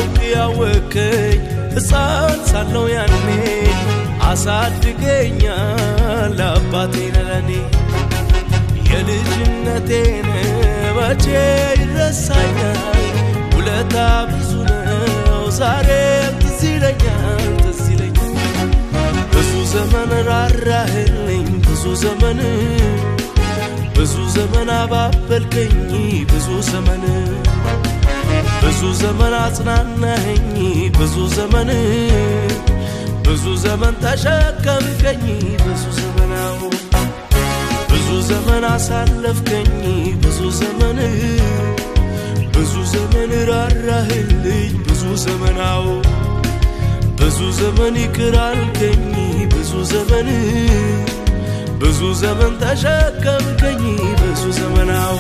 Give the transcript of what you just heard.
ሳላውቅ ያወከኝ ሕፃን ሳለው ያኔ አሳድገኛል አባቴ ለኔ የልጅነቴን መቼ ይረሳኛል ውለታ ብዙ ነው ዛሬም ትዝ ይለኛል ብዙ ዘመን ራራህልኝ ብዙ ዘመን አባበልከኝ ብዙ ዘመን አጽናናኸኝ ብዙ ዘመን ተሸከምከኝ ብዙ ዘመን አሳለፍከኝ ብዙ ዘመን ራራህልኝ ብዙ ዘመን ይቅራልከኝ ብዙ ዘመን ተሸከምከኝ ብዙ ዘመናው